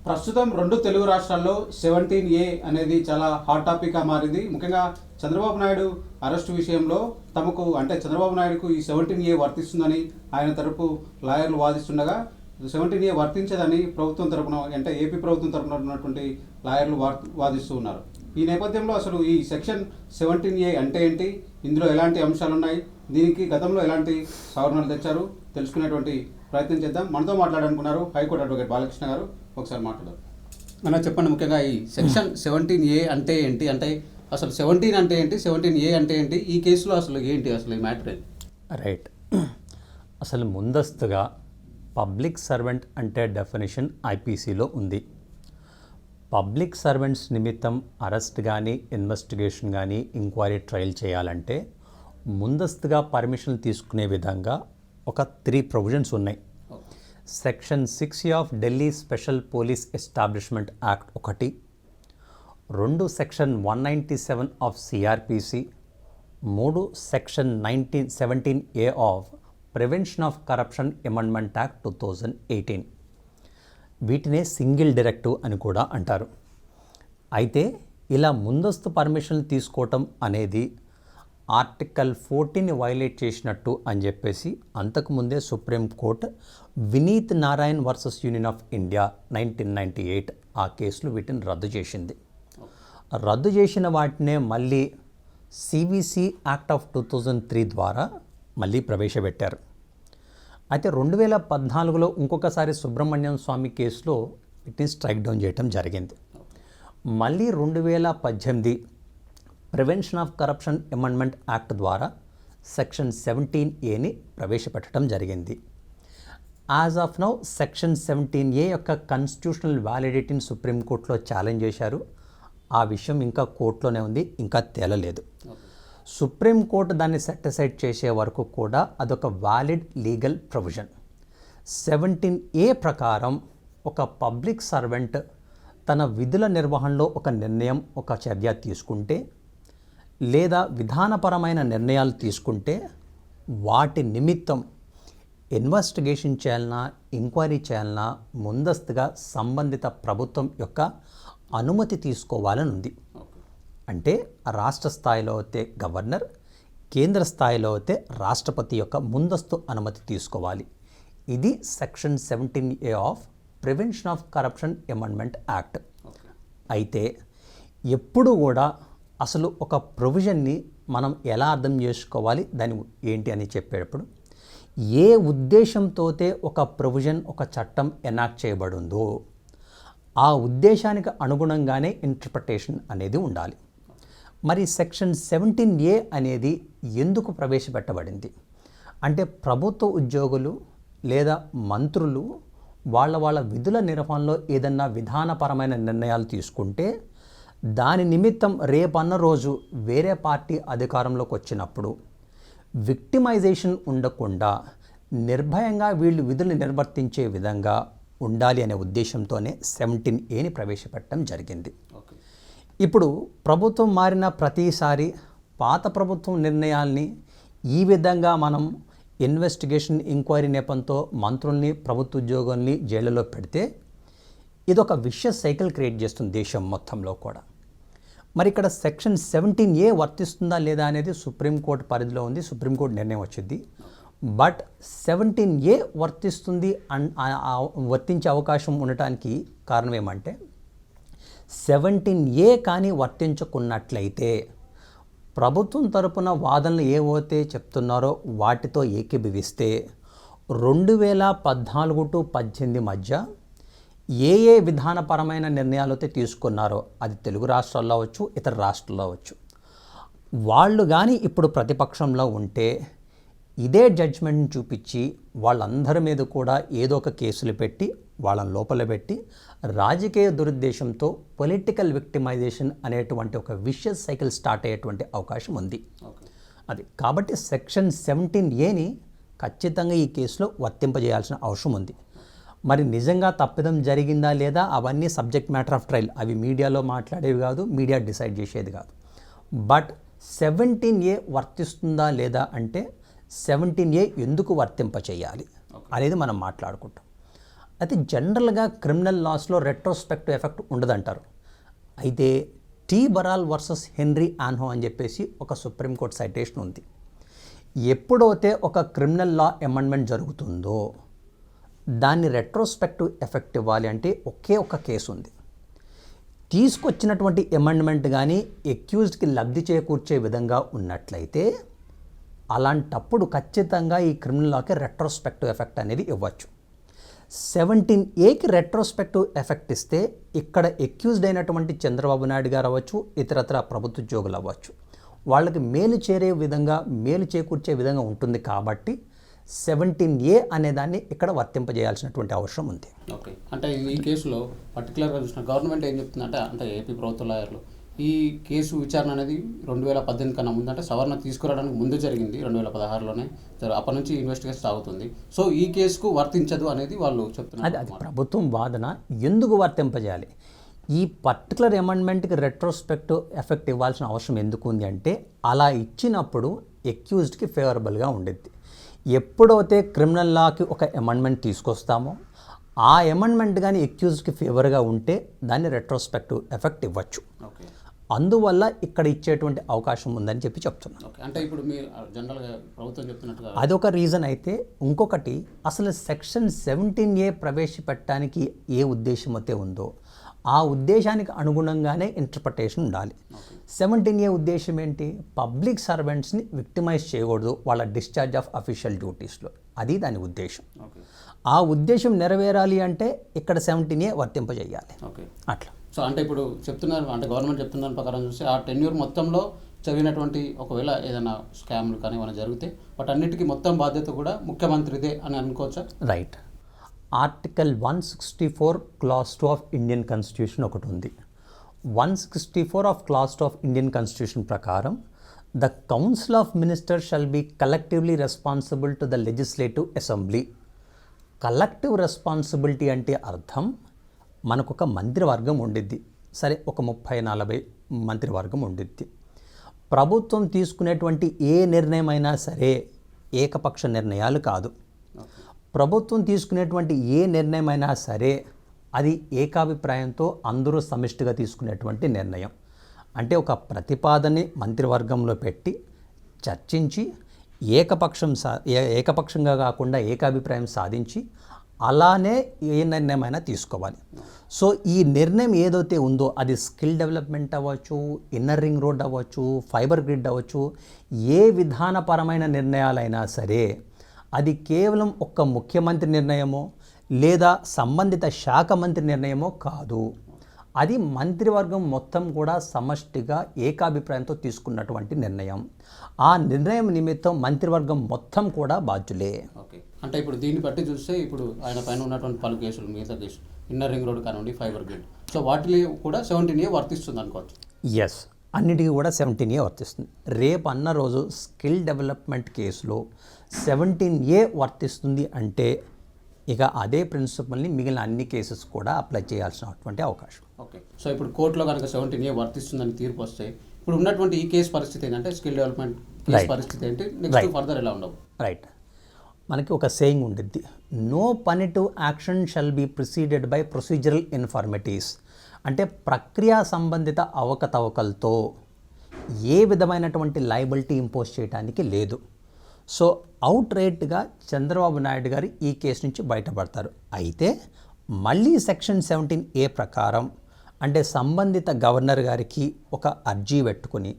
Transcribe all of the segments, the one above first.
ప్రస్తుతం రెండు తెలుగు రాష్ట్రాల్లో 17A అనేది చాలా హాట్ టాపిక్గా మారింది. ముఖ్యంగా చంద్రబాబు నాయుడు అరెస్టు విషయంలో తమకు అంటే చంద్రబాబు నాయుడుకు ఈ 17A వర్తిస్తుందని ఆయన తరపు లాయర్లు వాదిస్తుండగా 17A వర్తించదని ప్రభుత్వం తరపున అంటే ఏపీ ప్రభుత్వం తరపున ఉన్నటువంటి లాయర్లు వాదిస్తూ ఉన్నారు. ఈ నేపథ్యంలో అసలు ఈ సెక్షన్ 17A అంటే ఏంటి, ఇందులో ఎలాంటి అంశాలు ఉన్నాయి, దీనికి గతంలో ఎలాంటి సవరణలు తెచ్చారు తెలుసుకునేటువంటి ప్రయత్నం చేద్దాం. మనతో మాట్లాడాలనుకున్నారు హైకోర్టు అడ్వకేట్ బాలకృష్ణ గారు. ఒకసారి మాట్లాడారు అన్న, చెప్పండి. ముఖ్యంగా ఈ సెక్షన్ 17A అంటే ఏంటి, అంటే అసలు 17 అంటే ఏంటి, 17A అంటే ఏంటి, ఈ కేసులో అసలు ఏంటి, అసలు ఈ మ్యాటర్ ఏంటి? రైట్. అసలు ముందస్తుగా పబ్లిక్ సర్వెంట్ అంటే డెఫినేషన్ ఐపీసీలో ఉంది. పబ్లిక్ సర్వెంట్స్ నిమిత్తం అరెస్ట్ కానీ ఇన్వెస్టిగేషన్ కానీ ఎంక్వైరీ ట్రయల్ చేయాలంటే ముందస్తుగా పర్మిషన్లు తీసుకునే విధంగా ఒక 3 ప్రొవిజన్స్ ఉన్నాయి. Section 6 of Delhi special police establishment act 1, 2 section 197 of CrPC, 3 section 17A of prevention of corruption amendment act 2018. వీటినే సింగిల్ డైరెక్టివ్ అని కూడా అంటారు. అయితే ఇలా ముందస్తు పర్మిషన్లు తీసుకోవటం అనేది ఆర్టికల్ 14ని వైలేట్ చేసినట్టు అని చెప్పేసి అంతకుముందే supreme court Vineet Narayan versus Union of India 1998 ఆ కేసులు వీటిని రద్దు చేసింది. రద్దు చేసిన వాటినే మళ్ళీ సివిసి యాక్ట్ ఆఫ్ 2003 ద్వారా మళ్ళీ ప్రవేశపెట్టారు. అయితే 2014లో ఇంకొకసారి సుబ్రహ్మణ్యం స్వామి కేసులో వీటిని స్ట్రైక్ డౌన్ చేయడం జరిగింది. మళ్ళీ 2018 prevention of corruption amendment act ద్వారా సెక్షన్ 17Aని ప్రవేశపెట్టడం జరిగింది. As of now section 17A యొక్క కాన్స్టిట్యూషనల్ వ్యాలిడిటీని సుప్రీంకోర్టులో ఛాలెంజ్ చేశారు. ఆ విషయం ఇంకా కోర్టులోనే ఉంది, ఇంకా తేలలేదు. సుప్రీంకోర్టు దాన్ని సెటిసైడ్ చేసే వరకు కూడా అదొక వ్యాలిడ్ లీగల్ ప్రొవిజన్. 17A ప్రకారం ఒక పబ్లిక్ సర్వెంట్ తన విధుల నిర్వహణలో ఒక నిర్ణయం, ఒక చర్య తీసుకుంటే లేదా విధానపరమైన నిర్ణయాలు తీసుకుంటే వాటి నిమిత్తం ఇన్వెస్టిగేషన్ చేయాలన్నా ఎంక్వైరీ చేయాలన్నా ముందస్తుగా సంబంధిత ప్రభుత్వం యొక్క అనుమతి తీసుకోవాలని ఉంది. అంటే రాష్ట్ర స్థాయిలో అయితే గవర్నర్, కేంద్ర స్థాయిలో అయితే రాష్ట్రపతి యొక్క ముందస్తు అనుమతి తీసుకోవాలి. ఇది section 17A of prevention of corruption amendment act. అయితే ఎప్పుడు కూడా అసలు ఒక ప్రొవిజన్ని మనం ఎలా అర్థం చేసుకోవాలి, దాని ఏంటి అని చెప్పేటప్పుడు ఏ ఉద్దేశంతో ఒక ప్రొవిజన్, ఒక చట్టం ఎనాక్ట్ చేయబడిందో ఆ ఉద్దేశానికి అనుగుణంగానే ఇంటర్ప్రిటేషన్ అనేది ఉండాలి. మరి సెక్షన్ 17A అనేది ఎందుకు ప్రవేశపెట్టబడింది అంటే ప్రభుత్వ ఉద్యోగులు లేదా మంత్రులు వాళ్ళ విధుల నిర్వహణలో ఏదన్నా విధానపరమైన నిర్ణయాలు తీసుకుంటే దాని నిమిత్తం రేపన్న రోజు వేరే పార్టీ అధికారంలోకి వచ్చినప్పుడు విక్టిమైజేషన్ ఉండకుండా నిర్భయంగా వీళ్ళు విధులు నిర్వర్తించే విధంగా ఉండాలి అనే ఉద్దేశంతోనే 17Aని ప్రవేశపెట్టడం జరిగింది. ఇప్పుడు ప్రభుత్వం మారిన ప్రతిసారి పాత ప్రభుత్వం నిర్ణయాల్ని ఈ విధంగా మనం ఇన్వెస్టిగేషన్ ఎంక్వైరీ నేపంతో మంత్రుల్ని, ప్రభుత్వ ఉద్యోగుల్ని జైళ్ళలో పెడితే ఇదొక విషయస్ సైకిల్ క్రియేట్ చేస్తుంది దేశం మొత్తంలో కూడా. మరి ఇక్కడ సెక్షన్ 17A వర్తిస్తుందా లేదా అనేది సుప్రీంకోర్టు పరిధిలో ఉంది, సుప్రీంకోర్టు నిర్ణయం వచ్చింది. బట్ 17A వర్తిస్తుంది వర్తించే అవకాశం ఉండటానికి కారణం ఏమంటే 17A కానీ వర్తించుకున్నట్లయితే ప్రభుత్వం తరపున వాదనలు ఏవైతే చెప్తున్నారో వాటితో ఏకీభవిస్తే 2014 to 18 మధ్య ఏ విధానపరమైన నిర్ణయాలు అయితే తీసుకున్నారో అది తెలుగు రాష్ట్రాల్లో అవచ్చు, ఇతర రాష్ట్రాల్లో అవచ్చు, వాళ్ళు కానీ ఇప్పుడు ప్రతిపక్షంలో ఉంటే ఇదే జడ్జ్మెంట్ని చూపించి వాళ్ళందరి మీద కూడా ఏదో ఒక కేసులు పెట్టి వాళ్ళని లోపల పెట్టి రాజకీయ దురుద్దేశంతో పొలిటికల్ విక్టిమైజేషన్ అనేటువంటి ఒక విషయస్ సైకిల్ స్టార్ట్ అయ్యేటువంటి అవకాశం ఉంది. అది కాబట్టి సెక్షన్ 17Aని ఖచ్చితంగా ఈ కేసులో వర్తింపజేయాల్సిన అవసరం ఉంది. మరి నిజంగా తప్పిదం జరిగిందా లేదా అవన్నీ సబ్జెక్ట్ మ్యాటర్ ఆఫ్ ట్రయల్, అవి మీడియాలో మాట్లాడేవి కాదు, మీడియా డిసైడ్ చేసేది కాదు. బట్ 17A వర్తిస్తుందా లేదా అంటే 17A ఎందుకు వర్తింప చేయాలి అనేది మనం మాట్లాడుకుంటాం. అయితే జనరల్గా క్రిమినల్ లాస్లో రెట్రోస్పెక్టివ్ ఎఫెక్ట్ ఉండదంటారు. అయితే టీ బరాల్ వర్సెస్ హెన్రీ ఆన్హో అని చెప్పేసి ఒక సుప్రీంకోర్టు సైటేషన్ ఉంది. ఎప్పుడైతే ఒక క్రిమినల్ లా అమెండ్మెంట్ జరుగుతుందో దాన్ని రెట్రోస్పెక్టివ్ ఎఫెక్ట్ ఇవ్వాలి అంటే ఒకే ఒక కేసు ఉంది. తీసుకొచ్చినటువంటి అమెండ్మెంట్ కానీ ఎక్యూజ్డ్కి లబ్ధి చేకూర్చే విధంగా ఉన్నట్లయితే అలాంటప్పుడు ఖచ్చితంగా ఈ క్రిమినల్ లాకి రెట్రోస్పెక్టివ్ ఎఫెక్ట్ అనేది ఇవ్వచ్చు. 17A రెట్రోస్పెక్టివ్ ఎఫెక్ట్ ఇస్తే ఇక్కడ ఎక్యూజ్డ్ అయినటువంటి చంద్రబాబు నాయుడు గారు అవ్వచ్చు, ఇతరత్ర ప్రభుత్వ ఉద్యోగులు అవ్వచ్చు, వాళ్ళకి మేలు చేరే విధంగా, మేలు చేకూర్చే విధంగా ఉంటుంది. కాబట్టి 17A అనే దాన్ని ఇక్కడ వర్తింపజేయాల్సినటువంటి అవసరం ఉంది. ఓకే, అంటే ఈ కేసులో పర్టికులర్గా చూసిన గవర్నమెంట్ ఏం చెప్తుందంటే, అంటే ఏపీ ప్రభుత్వ లాయర్లు ఈ కేసు విచారణ అనేది 2018 కన్నా ముందు, అంటే సవరణ తీసుకురావడానికి ముందు జరిగింది, 2016లోనే. అప్పటి నుంచి ఇన్వెస్టిగేషన్ సాగుతుంది. సో ఈ కేసుకు వర్తించదు అనేది వాళ్ళు చెప్తున్నారు. అది ప్రభుత్వం వాదన. ఎందుకు వర్తింపజేయాలి? ఈ పర్టికులర్ అమెండ్మెంట్కి రెట్రోస్పెక్టివ్ ఎఫెక్ట్ ఇవ్వాల్సిన అవసరం ఎందుకు ఉంది అంటే, అలా ఇచ్చినప్పుడు ఎక్యూజ్డ్కి ఫేవరబుల్గా ఉండేది. ఎప్పుడైతే క్రిమినల్ లాకి ఒక అమెండ్మెంట్ తీసుకొస్తామో ఆ అమెండ్మెంట్ కానీ ఎక్యూజ్డ్కి ఫేవర్గా ఉంటే దాన్ని రెట్రోస్పెక్టివ్ ఎఫెక్ట్ ఇవ్వచ్చు. అందువల్ల ఇక్కడ ఇచ్చేటువంటి అవకాశం ఉందని చెప్పి చెప్తున్నాను. అంటే ఇప్పుడు మీరు జనరల్గా ప్రభుత్వం చెప్తున్నట్టుగా అదొక రీజన్ అయితే, ఇంకొకటి అసలు సెక్షన్ 17A ప్రవేశపెట్టడానికి ఏ ఉద్దేశం అయితే ఉందో ఆ ఉద్దేశానికి అనుగుణంగానే ఇంటర్ప్రిటేషన్ ఉండాలి. 17A ఉద్దేశం ఏంటి? పబ్లిక్ సర్వెంట్స్ని విక్టిమైజ్ చేయకూడదు వాళ్ళ డిశ్చార్జ్ ఆఫ్ అఫీషియల్ డ్యూటీస్లో. అది దాని ఉద్దేశం. ఆ ఉద్దేశం నెరవేరాలి అంటే ఇక్కడ 17A వర్తింపజేయాలి. అట్లా. సో అంటే ఇప్పుడు చెప్తున్నారు, అంటే గవర్నమెంట్ చెప్తున్న ప్రకారం చూస్తే ఆ టెన్యూర్ మొత్తంలో చదివినటువంటి ఒకవేళ ఏదైనా స్కామ్లు కానీ ఏమైనా జరిగితే వాటన్నిటికీ మొత్తం బాధ్యత కూడా ముఖ్యమంత్రిదే అని అనుకోవచ్చా? Right. Article 164 clause 2 of Indian constitution ఒకటి ఉంది. 164 of clause 2 of Indian constitution ప్రకారం the council of ministers shall be collectively responsible to the legislative assembly. Collective responsibility అంటే అర్థం, మనకు ఒక మంత్రివర్గం ఉండిద్ది. సరే, ఒక 30-40 మంత్రివర్గం ఉండిద్ది. ప్రభుత్వం తీసుకునేటువంటి ఏ నిర్ణయం అయినా సరే ఏకపక్ష నిర్ణయాలు కాదు. ప్రభుత్వం తీసుకునేటువంటి ఏ నిర్ణయం అయినా సరే అది ఏకాభిప్రాయంతో అందరూ సమిష్టిగా తీసుకునేటువంటి నిర్ణయం. అంటే ఒక ప్రతిపాదనని మంత్రివర్గంలో పెట్టి చర్చించి ఏకపక్షంగా కాకుండా ఏకాభిప్రాయం సాధించి అలానే ఏ నిర్ణయమైనా తీసుకోవాలి. సో ఈ నిర్ణయం ఏదైతే ఉందో అది స్కిల్ డెవలప్మెంట్ అవ్వచ్చు, ఇన్నర్ రింగ్ రోడ్ అవ్వచ్చు, ఫైబర్ గ్రిడ్ అవ్వచ్చు, ఏ విధానపరమైన నిర్ణయాలైనా సరే అది కేవలం ఒక్క ముఖ్యమంత్రి నిర్ణయమో లేదా సంబంధిత శాఖ మంత్రి నిర్ణయమో కాదు. అది మంత్రివర్గం మొత్తం కూడా సమష్టిగా ఏకాభిప్రాయంతో తీసుకున్నటువంటి నిర్ణయం. ఆ నిర్ణయం నిమిత్తం మంత్రివర్గం మొత్తం కూడా బాధ్యులే. ఓకే, అంటే ఇప్పుడు దీన్ని బట్టి చూస్తే ఇప్పుడు ఆయన పైన ఉన్నటువంటి పలు కేసులు, మిగతా కేసులు, ఇన్నర్ రింగ్ రోడ్ కానివ్వండి, ఫైబర్ గ్రిడ్, సో వాటిలో కూడా 17A వర్తిస్తుంది అనుకోవచ్చు. ఎస్, అన్నిటికీ కూడా 17A వర్తిస్తుంది. రేపు అన్న రోజు స్కిల్ డెవలప్మెంట్ కేసులో 17A వర్తిస్తుంది అంటే ఇక అదే ప్రిన్సిపల్ని మిగిలిన అన్ని కేసెస్ కూడా అప్లై చేయాల్సినటువంటి అవకాశం. ఓకే, సో ఇప్పుడు కోర్టులో కనుక 17A వర్తిస్తుందని తీర్పు వస్తే ఇప్పుడు ఉన్నటువంటి ఈ కేసు పరిస్థితి ఏంటంటే, స్కిల్ డెవలప్మెంట్ కేసు పరిస్థితి ఏంటి, నెక్స్ట్ ఫర్దర్ ఎలా ఉండవు? రైట్. మనకి ఒక సేయింగ్ ఉండిద్ది, no punitive action shall be preceded by procedural infirmities. అంటే ప్రక్రియా సంబంధిత అవకతవకలతో ఏ విధమైనటువంటి లయబిలిటీ ఇంపోజ్ చేయడానికి లేదు. సో అవుట్ రైట్గా చంద్రబాబు నాయుడు గారు ఈ కేసు నుంచి బయటపడతారు. అయితే మళ్ళీ సెక్షన్ 17A ప్రకారం అంటే సంబంధిత గవర్నర్ గారికి ఒక అర్జీ పెట్టుకుని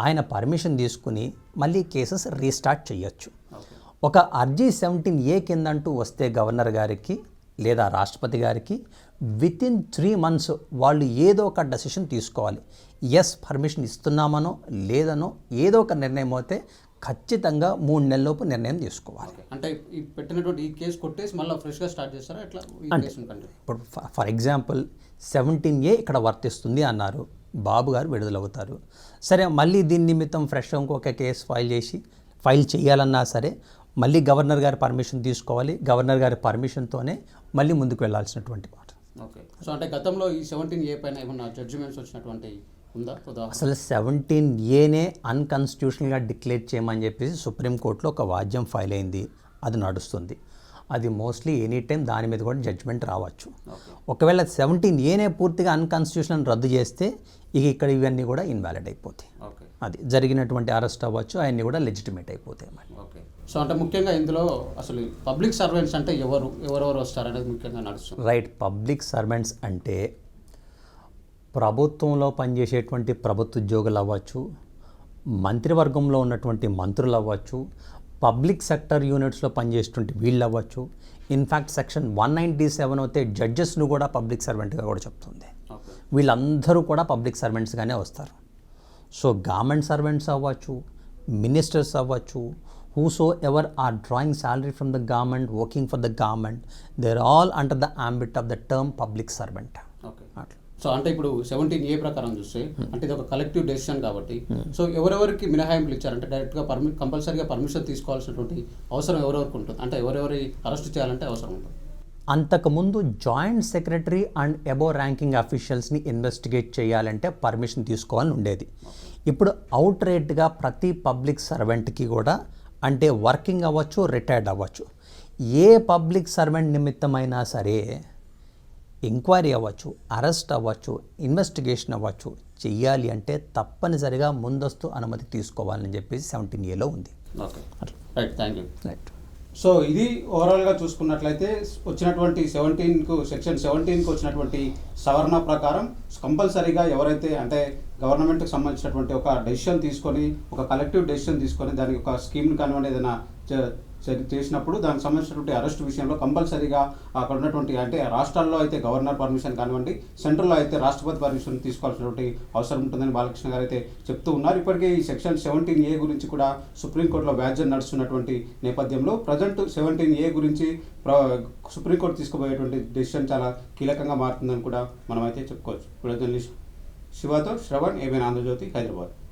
ఆయన పర్మిషన్ తీసుకుని మళ్ళీ కేసెస్ రీస్టార్ట్ చేయొచ్చు. ఒక అర్జీ 17A కిందంటూ వస్తే గవర్నర్ గారికి లేదా రాష్ట్రపతి గారికి వితిన్ 3 months వాళ్ళు ఏదో ఒక డెసిషన్ తీసుకోవాలి. ఎస్, పర్మిషన్ ఇస్తున్నామనో లేదనో ఏదో ఒక నిర్ణయం అయితే ఖచ్చితంగా 3 నెలలలోపు నిర్ణయం తీసుకోవాలి. అంటే ఈ పెట్టినటువంటి ఈ కేసు కొట్టేసి మళ్ళీ ఫ్రెష్గా స్టార్ట్ చేస్తారా ఎట్లా? ఇప్పుడు ఫర్ ఎగ్జాంపుల్ 17A ఇక్కడ వర్తిస్తుంది అన్నారు, బాబు గారు విడుదలవుతారు. సరే, మళ్ళీ దీని నిమిత్తం ఫ్రెష్గా ఇంకొక కేసు ఫైల్ చేయాలన్నా సరే మళ్ళీ గవర్నర్ గారి పర్మిషన్ తీసుకోవాలి. గవర్నర్ గారి పర్మిషన్తోనే మళ్ళీ ముందుకు వెళ్ళాల్సినటువంటి మాట. ఓకే, సో అంటే గతంలో ఈ 17A పైన ఏమన్నా జడ్జిమెంట్స్ వచ్చినటువంటి ఉందా? అసలు 17Aనే అన్కాన్స్టిట్యూషనల్గా డిక్లేర్ చేయమని చెప్పేసి సుప్రీంకోర్టులో ఒక వాద్యం ఫైల్ అయింది, అది నడుస్తుంది. అది మోస్ట్లీ ఎనీ టైం దాని మీద కూడా జడ్జ్మెంట్ రావచ్చు. ఓకే. ఒకవేళ 17A పూర్తిగా అన్కాన్స్టిట్యూషనల్ రద్దు చేస్తే ఇక ఇక్కడ ఇవన్నీ కూడా ఇన్వాలిడ్ అయిపోతాయి. ఓకే. అది జరిగినటువంటి అరెస్ట్ అవ్వచ్చు, అవన్నీ కూడా లెజిటిమేట్ అయిపోతాయి మరి. ఓకే. సో అంటే ముఖ్యంగా ఇందులో అసలు పబ్లిక్ సర్వెంట్స్ అంటే ఎవరెవరు వస్తారనేది ముఖ్యంగా నడుస్తుంది. రైట్. పబ్లిక్ సర్వెంట్స్ అంటే ప్రభుత్వంలో పనిచేసేటువంటి ప్రభుత్వ ఉద్యోగులు అవ్వచ్చు, మంత్రివర్గంలో ఉన్నటువంటి మంత్రులు అవ్వచ్చు, పబ్లిక్ సెక్టర్ యూనిట్స్లో పనిచేసేటువంటి వీళ్ళు అవ్వచ్చు. ఇన్ఫ్యాక్ట్ సెక్షన్ 197 అయితే జడ్జెస్ను కూడా పబ్లిక్ సర్వెంట్గా కూడా చెప్తుంది. ఓకే. వీళ్ళందరూ కూడా పబ్లిక్ సర్వెంట్స్గానే వస్తారు. సో గవర్నమెంట్ సర్వెంట్స్ అవ్వచ్చు, మినిస్టర్స్ అవ్వచ్చు, whosoever are drawing salary from the government, working for the government, they are all under the ambit of the term public servant. Okay. అట్లా. So అంటే ఇప్పుడు 17A ప్రకారం చూస్తే అంటే ఇది ఒక కలెక్టివ్ డెసిషన్ కాబట్టి సో ఎవరెవరికి మినహాయింపులు ఇచ్చారంటే డైరెక్ట్గా కంపల్సరీగా పర్మిషన్ తీసుకోవాల్సినటువంటి అవసరం ఎవరెవరికి ఉంటుంది, అంటే ఎవరెవరి అరెస్ట్ చేయాలంటే అవసరం ఉంటుంది. అంతకుముందు joint secretary and above ranking అఫీషియల్స్ని ఇన్వెస్టిగేట్ చేయాలంటే పర్మిషన్ తీసుకోవాలని ఉండేది. ఇప్పుడు అవుట్ రేట్గా ప్రతి పబ్లిక్ సర్వెంట్కి కూడా, అంటే వర్కింగ్ అవ్వచ్చు, రిటైర్డ్ అవ్వచ్చు, ఏ పబ్లిక్ సర్వెంట్ నిమిత్తమైనా సరే ఎంక్వైరీ అవ్వచ్చు, అరెస్ట్ అవ్వచ్చు, ఇన్వెస్టిగేషన్ అవ్వచ్చు, చెయ్యాలి అంటే తప్పనిసరిగా ముందస్తు అనుమతి తీసుకోవాలని చెప్పేసి 17A ఉంది. Okay. Right. Thank you. Right. So ఇది ఓవరాల్గా చూసుకున్నట్లయితే వచ్చినటువంటి సెక్షన్ 17కు వచ్చినటువంటి సవరణ ప్రకారం కంపల్సరీగా ఎవరైతే అంటే గవర్నమెంట్కి సంబంధించినటువంటి ఒక డెసిషన్ తీసుకొని, ఒక కలెక్టివ్ డెసిషన్ తీసుకొని దానికి ఒక స్కీమ్ని కానివ్వండి ఏదైనా చేసినప్పుడు దానికి సంబంధించినటువంటి అరెస్ట్ విషయంలో కంపల్సరీగా అక్కడ ఉన్నటువంటి అంటే రాష్ట్రాల్లో అయితే గవర్నర్ పర్మిషన్ కానివ్వండి, సెంట్రల్లో అయితే రాష్ట్రపతి పర్మిషన్ తీసుకోవాల్సినటువంటి అవసరం ఉంటుందని బాలకృష్ణ గారు అయితే చెప్తూ ఉన్నారు. ఇప్పటికే ఈ సెక్షన్ 17A గురించి కూడా సుప్రీంకోర్టులో వ్యాజ్యం నడుస్తున్నటువంటి నేపథ్యంలో ప్రజెంట్ 17A గురించి సుప్రీంకోర్టు తీసుకోబోయేటువంటి డెసిషన్ చాలా కీలకంగా మారుతుందని కూడా మనం అయితే చెప్పుకోవచ్చు. ఇప్పుడు జర్నలిస్ట్ శివతో శ్రవణ్, ఏబిఎన్ ఆంధ్రజ్యోతి, హైదరాబాద్.